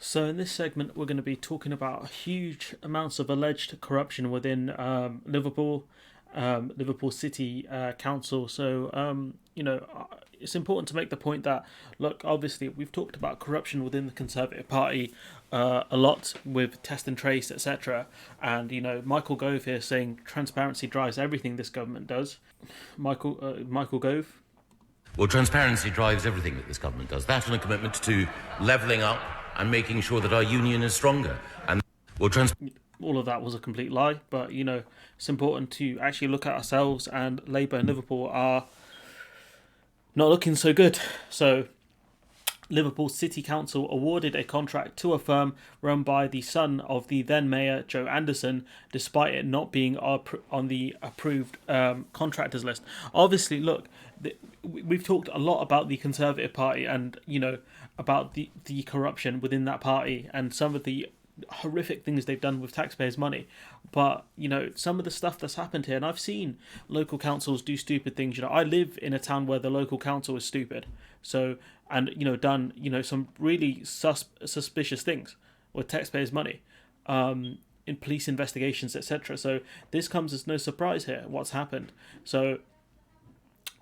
So in this segment, we're going to be talking about huge amounts of alleged corruption within Liverpool, Liverpool City Council. It's important to make the point that, look, obviously, we've talked about corruption within the Conservative Party a lot with test and trace, etc. And Michael Gove here saying transparency drives everything this government does. Michael Gove. Well, transparency drives everything that this government does. That and a commitment to levelling up and making sure that our union is stronger. And all of that was a complete lie, but it's important to actually look at ourselves, and Labour and Liverpool are not looking so good. So Liverpool City Council awarded a contract to a firm run by the son of the then mayor, Joe Anderson, despite it not being on the approved contractors list. Obviously, look, we've talked a lot about the Conservative Party and, about the corruption within that party and some of the horrific things they've done with taxpayers' money. But, some of the stuff that's happened here, and I've seen local councils do stupid things. I live in a town where the local council is stupid. So, and, done, some really suspicious things with taxpayers' money, in police investigations, etc. So this comes as no surprise here, what's happened. So,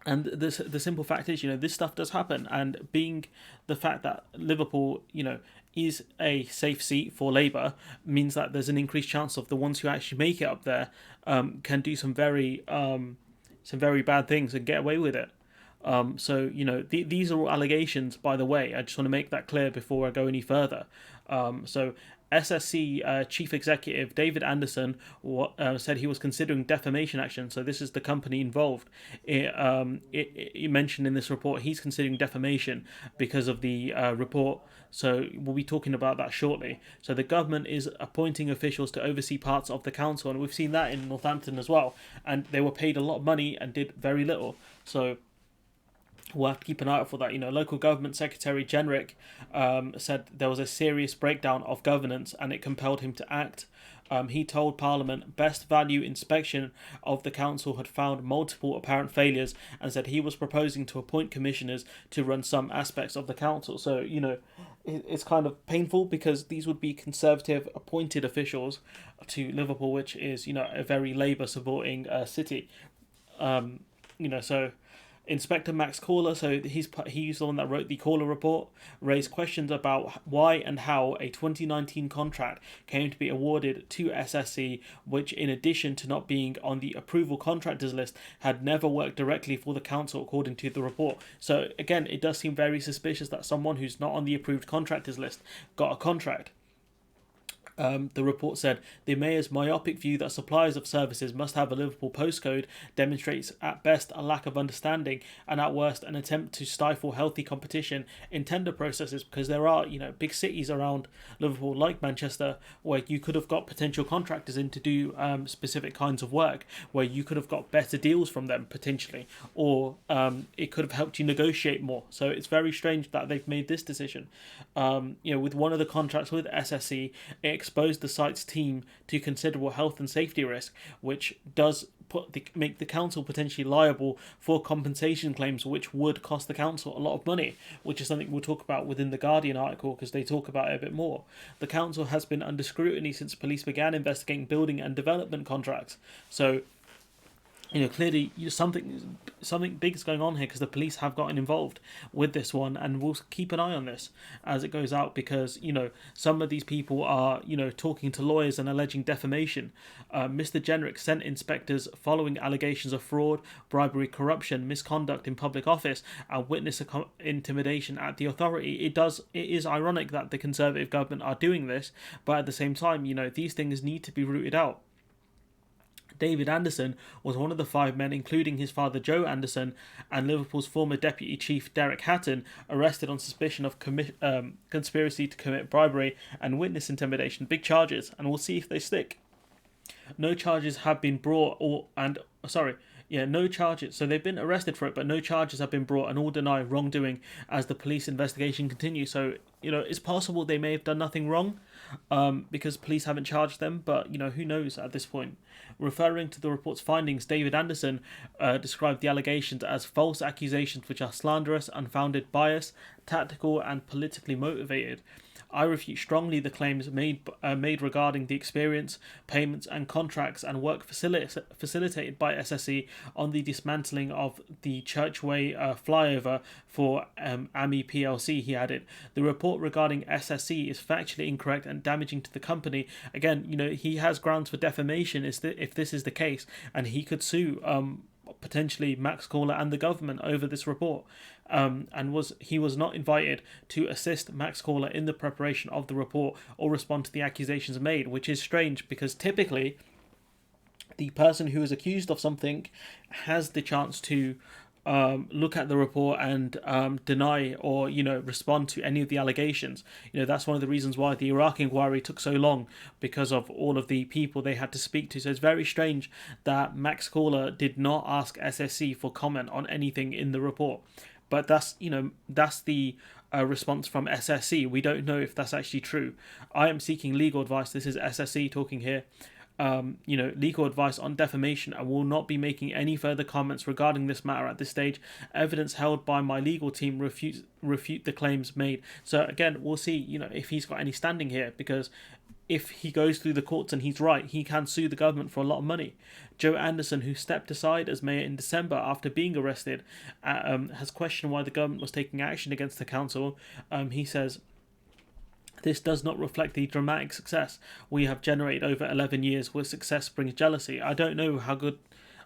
and the simple fact is, this stuff does happen. And being the fact that Liverpool, is a safe seat for Labour means that there's an increased chance of the ones who actually make it up there can do some very bad things and get away with it. These are all allegations, by the way. I just want to make that clear before I go any further. SSC Chief Executive David Anderson said he was considering defamation action. So this is the company involved. It mentioned in this report he's considering defamation because of the report. So we'll be talking about that shortly. So the government is appointing officials to oversee parts of the council, and we've seen that in Northampton as well. And they were paid a lot of money and did very little. So we'll have to keep an eye out for that. Local government secretary Jenrick said there was a serious breakdown of governance and it compelled him to act. He told Parliament best value inspection of the council had found multiple apparent failures and said he was proposing to appoint commissioners to run some aspects of the council. So, it's kind of painful because these would be Conservative appointed officials to Liverpool, which is, a very Labour supporting city. So Inspector Max Caller, so he's the one that wrote the Caller report, raised questions about why and how a 2019 contract came to be awarded to SSC, which, in addition to not being on the approval contractors list, had never worked directly for the council, according to the report. So again, it does seem very suspicious that someone who's not on the approved contractors list got a contract. The report said the mayor's myopic view that suppliers of services must have a Liverpool postcode demonstrates at best a lack of understanding and at worst an attempt to stifle healthy competition in tender processes, because there are big cities around Liverpool like Manchester where you could have got potential contractors in to do specific kinds of work where you could have got better deals from them potentially, or it could have helped you negotiate more. So it's very strange that they've made this decision. With one of the contracts with SSC, it exposed the site's team to considerable health and safety risk, which does make the council potentially liable for compensation claims, which would cost the council a lot of money, which is something we'll talk about within the Guardian article because they talk about it a bit more. The council has been under scrutiny since police began investigating building and development contracts. So clearly something big is going on here because the police have gotten involved with this one, and we'll keep an eye on this as it goes out because, some of these people are, talking to lawyers and alleging defamation. Mr. Jenrick sent inspectors following allegations of fraud, bribery, corruption, misconduct in public office, and witness intimidation at the authority. It is ironic that the Conservative government are doing this, but at the same time, these things need to be rooted out. David Anderson was one of the 5 men, including his father Joe Anderson and Liverpool's former deputy chief Derek Hatton, arrested on suspicion of conspiracy to commit bribery and witness intimidation. Big charges, and we'll see if they stick. No charges have been brought, no charges. So they've been arrested for it, but no charges have been brought, and all deny wrongdoing as the police investigation continues. So, it's possible they may have done nothing wrong because police haven't charged them, but, who knows at this point. Referring to the report's findings, David Anderson described the allegations as false accusations which are slanderous, unfounded, biased, tactical, and politically motivated. I refute strongly the claims made regarding the experience, payments, and contracts and work facilitated by SSE on the dismantling of the Churchway flyover for AMI PLC. He added, the report regarding SSE is factually incorrect and damaging to the company. Again, he has grounds for defamation if this is the case, and he could sue potentially Max Corler and the government over this report. He was not invited to assist Max Corler in the preparation of the report or respond to the accusations made, which is strange because typically the person who is accused of something has the chance to look at the report and deny or respond to any of the allegations. That's one of the reasons why the Iraq inquiry took so long, because of all of the people they had to speak to. So it's very strange that Max Corler did not ask SSC for comment on anything in the report. But that's the response from SSC. We don't know if that's actually true. I am seeking legal advice. This is SSC talking here. Legal advice on defamation, and will not be making any further comments regarding this matter at this stage. Evidence held by my legal team refute the claims made. So again, we'll see, if he's got any standing here, because if he goes through the courts and he's right, he can sue the government for a lot of money. Joe Anderson, who stepped aside as mayor in December after being arrested, has questioned why the government was taking action against the council. He says, this does not reflect the dramatic success we have generated over 11 years, where success brings jealousy. I don't know how good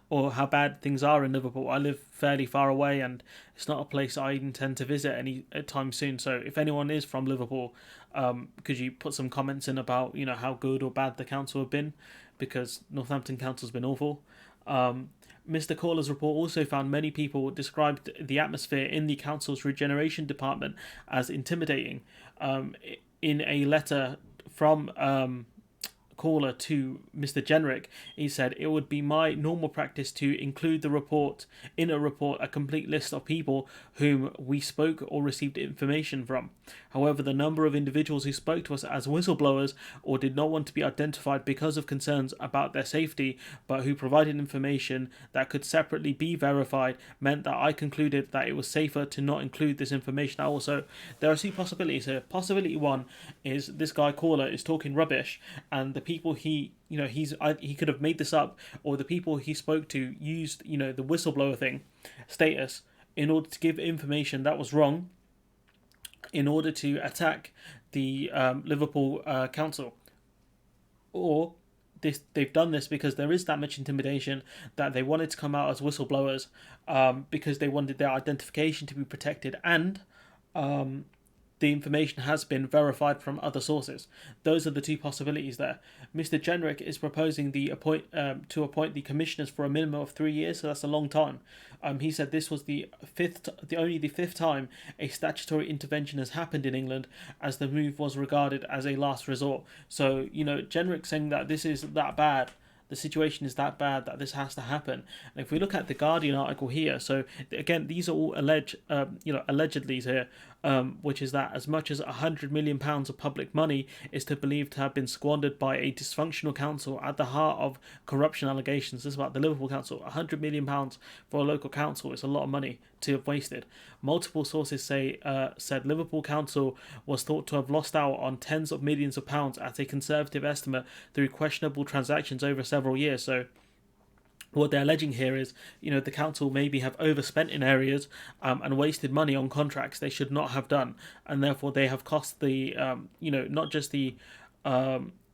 or how bad things are in Liverpool. I live fairly far away, and it's not a place I intend to visit any time soon. So if anyone is from Liverpool, could you put some comments in about how good or bad the council have been, because Northampton Council's been awful. Mr. Corler's report also found many people described the atmosphere in the council's regeneration department as intimidating. In a letter from Corler to Mr. Jenrick, he said, it would be my normal practice to include in a report a complete list of people whom we spoke or received information from. However, the number of individuals who spoke to us as whistleblowers or did not want to be identified because of concerns about their safety, but who provided information that could separately be verified, meant that I concluded that it was safer to not include this information at all. So there are two possibilities here. Possibility one is this guy Corler is talking rubbish, and the people he could have made this up, or the people he spoke to used the whistleblower thing status in order to give information that was wrong, in order to attack the Liverpool council. Or they've done this because there is that much intimidation that they wanted to come out as whistleblowers, because they wanted their identification to be protected, and the information has been verified from other sources. Those are the two possibilities there. Mr. Jenrick is proposing to appoint the commissioners for a minimum of 3 years, so that's a long time. He said this was only the fifth time a statutory intervention has happened in England, as the move was regarded as a last resort. So, Jenrick saying that this is that bad, the situation is that bad that this has to happen. And if we look at the Guardian article here, so again, these are all allegedly here, which is that as much as £100 million of public money is believed to have been squandered by a dysfunctional council at the heart of corruption allegations. This is about the Liverpool Council. £100 million for a local council is a lot of money to have wasted. Multiple sources said Liverpool Council was thought to have lost out on tens of millions of pounds at a conservative estimate through questionable transactions over several years. So what they're alleging here is, the council maybe have overspent in areas and wasted money on contracts they should not have done, and therefore they have cost the, not just the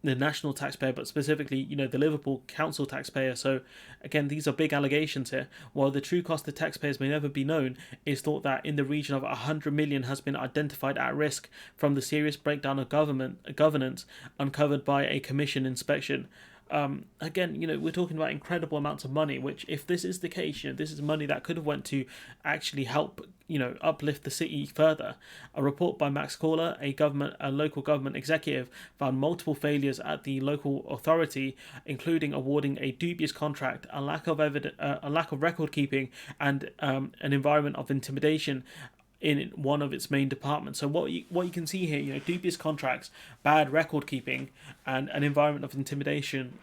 national taxpayer, but specifically, the Liverpool council taxpayer. So again, these are big allegations here. While the true cost to taxpayers may never be known, it's thought that in the region of 100 million has been identified at risk from the serious breakdown of governance uncovered by a commission inspection. Again, we're talking about incredible amounts of money, which, if this is the case, this is money that could have went to actually help, uplift the city further. A report by Max Corler, a local government executive, found multiple failures at the local authority, including awarding a dubious contract, a lack of record keeping, and an environment of intimidation in one of its main departments. So what you can see here, dubious contracts, bad record keeping, and an environment of intimidation,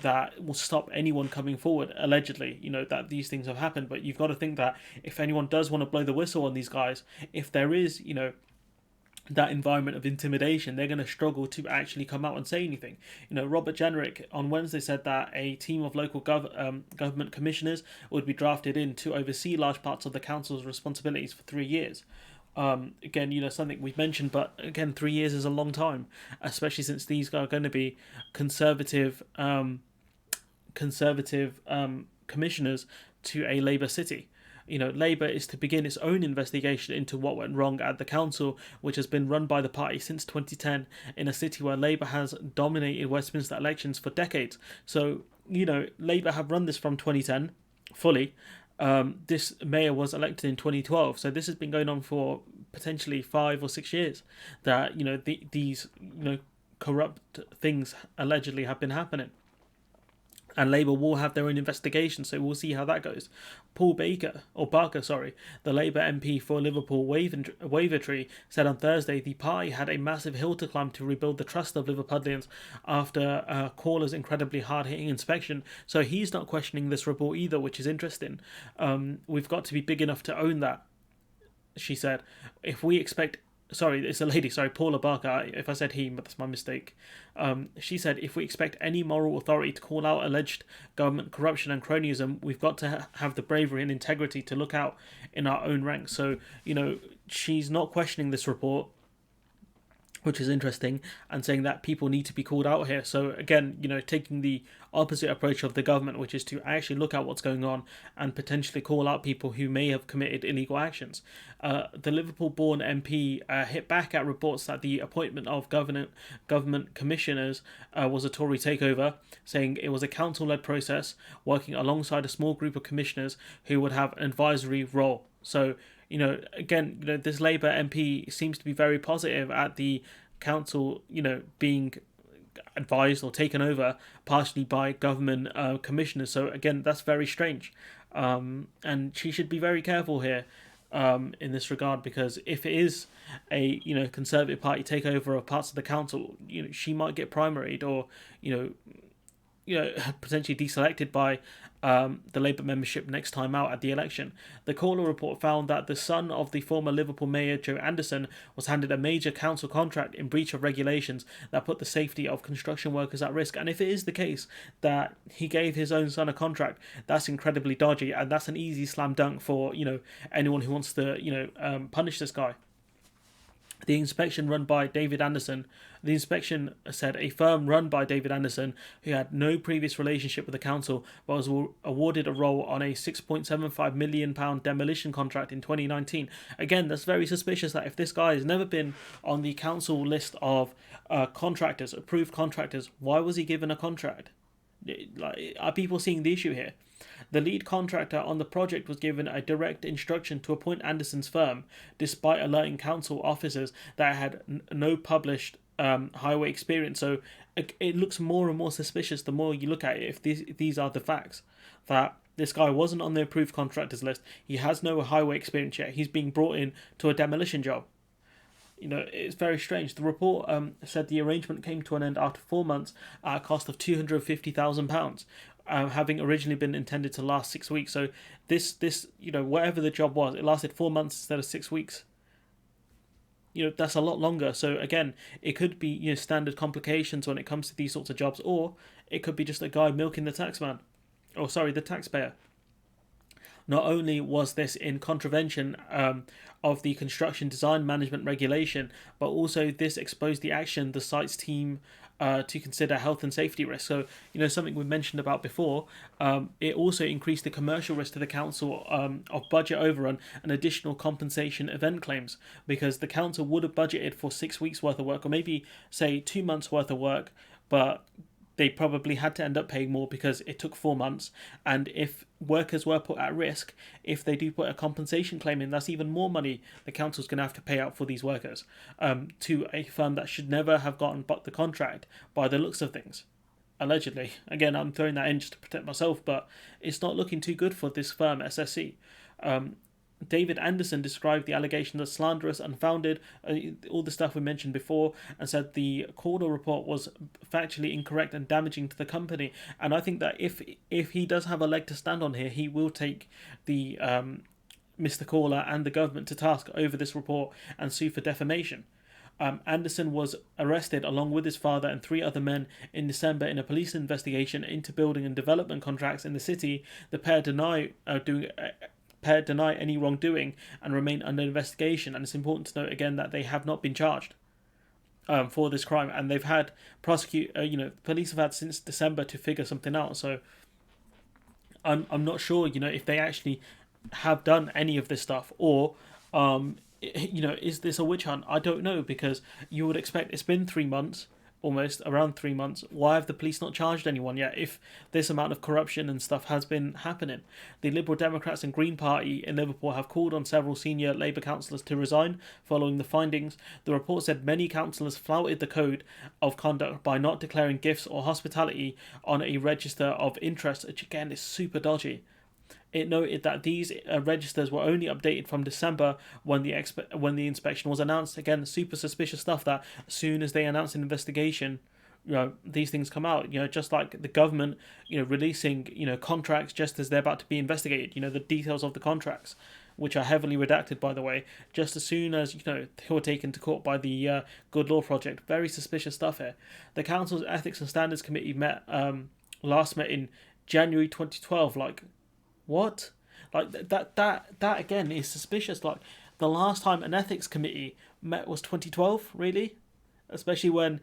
that will stop anyone coming forward, allegedly, that these things have happened. But you've got to think that if anyone does want to blow the whistle on these guys, if there is, that environment of intimidation, they're going to struggle to actually come out and say anything. Robert Jenrick on Wednesday said that a team of local government commissioners would be drafted in to oversee large parts of the council's responsibilities for 3 years. Again, something we've mentioned, but again, 3 years is a long time, especially since these are going to be conservative commissioners to a Labour city. Labour is to begin its own investigation into what went wrong at the council, which has been run by the party since 2010 in a city where Labour has dominated Westminster elections for decades. So, Labour have run this from 2010 fully. This mayor was elected in 2012, so this has been going on for potentially 5 or 6 years. That these corrupt things allegedly have been happening. And Labour will have their own investigation, so we'll see how that goes. Paul Barker, the Labour MP for Liverpool Wavertree, said on Thursday the party had a massive hill to climb to rebuild the trust of Liverpudlians after Caller's incredibly hard-hitting inspection. So he's not questioning this report either, which is interesting. We've got to be big enough to own that, she said. If we expect... Sorry, it's a lady. Sorry, Paula Barker. If I said he, but that's my mistake. She said, if we expect any moral authority to call out alleged government corruption and cronyism, we've got to have the bravery and integrity to look out in our own ranks. So, she's not questioning this report, which is interesting, and saying that people need to be called out here. So again, taking the opposite approach of the government, which is to actually look at what's going on and potentially call out people who may have committed illegal actions. The Liverpool-born MP hit back at reports that the appointment of government commissioners was a Tory takeover, saying it was a council-led process working alongside a small group of commissioners who would have an advisory role. So, again, this Labour MP seems to be very positive at the council, being advised or taken over partially by government commissioners. So again, that's very strange, and she should be very careful here in this regard, because if it is a Conservative Party takeover of parts of the council, she might get primaried or potentially deselected by the Labour membership next time out at the election. The Caller report found that the son of the former Liverpool Mayor Joe Anderson was handed a major council contract in breach of regulations that put the safety of construction workers at risk. And if it is the case that he gave his own son a contract, that's incredibly dodgy, and that's an easy slam dunk for anyone who wants to punish this guy. The inspection said a firm run by David Anderson, who had no previous relationship with the council, but was awarded a role on a £6.75 million demolition contract in 2019. Again, that's very suspicious that if this guy has never been on the council list of approved contractors, why was he given a contract? Are people seeing the issue here? The lead contractor on the project was given a direct instruction to appoint Anderson's firm, despite alerting council officers that it had no published highway experience. So it looks more and more suspicious the more you look at it, if these are the facts, that this guy wasn't on the approved contractors list, he has no highway experience yet, he's being brought in to a demolition job. It's very strange. The report said the arrangement came to an end after 4 months at a cost of £250,000. Having originally been intended to last 6 weeks. So this whatever the job was, it lasted 4 months instead of 6 weeks. That's a lot longer. So again, it could be standard complications when it comes to these sorts of jobs, or it could be just a guy milking the the taxpayer. Not only was this in contravention of the construction design management regulation, but also this exposed the action the site's team to consider health and safety risks. So, something we mentioned about before, it also increased the commercial risk to the council of budget overrun and additional compensation event claims, because the council would have budgeted for 6 weeks worth of work, or maybe say 2 months worth of work, but they probably had to end up paying more because it took 4 months. And if workers were put at risk, if they do put a compensation claim in, that's even more money the council's going to have to pay out for these workers to a firm that should never have gotten the contract by the looks of things. Allegedly. Again, I'm throwing that in just to protect myself, but it's not looking too good for this firm, SSC. David Anderson described the allegation as slanderous, unfounded, all the stuff we mentioned before, and said the Caller report was factually incorrect and damaging to the company. And I think that if he does have a leg to stand on here, he will take the Mr. Caller and the government to task over this report and sue for defamation. Anderson was arrested along with his father and 3 other men in December in a police investigation into building and development contracts in the city. The pair deny any wrongdoing and remain under investigation. And it's important to note again that they have not been charged for this crime, and they've had police have had since December to figure something out. So I'm not sure, if they actually have done any of this stuff, or is this a witch hunt? I don't know, because you would expect, it's been 3 months, almost around 3 months. Why have the police not charged anyone yet if this amount of corruption and stuff has been happening? The Liberal Democrats and Green Party in Liverpool have called on several senior Labour councillors to resign following the findings. The report said many councillors flouted the code of conduct by not declaring gifts or hospitality on a register of interest, which again is super dodgy. It noted that these registers were only updated from December when the inspection was announced. Again, super suspicious stuff that as soon as they announce an investigation, these things come out. Just like the government, releasing, contracts just as they're about to be investigated. The details of the contracts, which are heavily redacted, by the way, just as soon as, they were taken to court by the Good Law Project. Very suspicious stuff here. The Council's Ethics and Standards Committee last met in January 2012. Like, what? Like that again is suspicious. Like, the last time an ethics committee met was 2012, really, especially when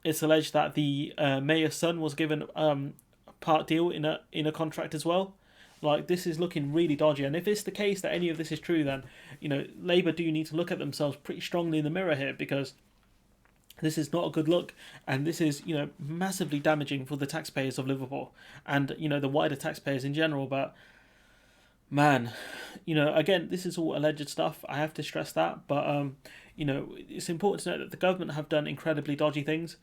it's alleged that the mayor's son was given a part deal in a contract as well. Like, this is looking really dodgy, and if it's the case that any of this is true, then Labour do need to look at themselves pretty strongly in the mirror here, because this is not a good look, and this is massively damaging for the taxpayers of Liverpool and the wider taxpayers in general. But man, again, this is all alleged stuff. I have to stress that, but it's important to note that the government have done incredibly dodgy things.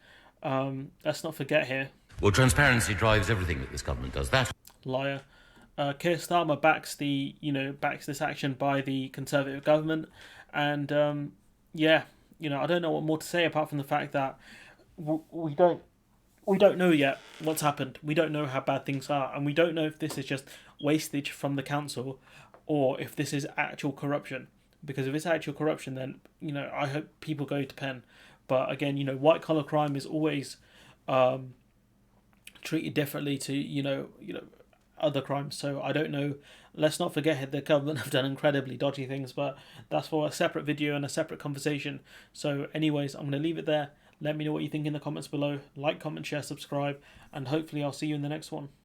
Let's not forget here. Well, transparency drives everything that this government does. That Liar. Keir Starmer backs this action by the Conservative government, and I don't know what more to say apart from the fact that we don't know yet what's happened. We don't know how bad things are, and we don't know if this is just wastage from the council or if this is actual corruption. Because if it's actual corruption, then I hope people go to pen. But again, white collar crime is always treated differently to other crimes. So I don't know. Let's not forget the government have done incredibly dodgy things, but that's for a separate video and a separate conversation. So anyways, I'm going to leave it there. Let me know what you think in the comments below. Like, comment, share, subscribe, and hopefully I'll see you in the next one.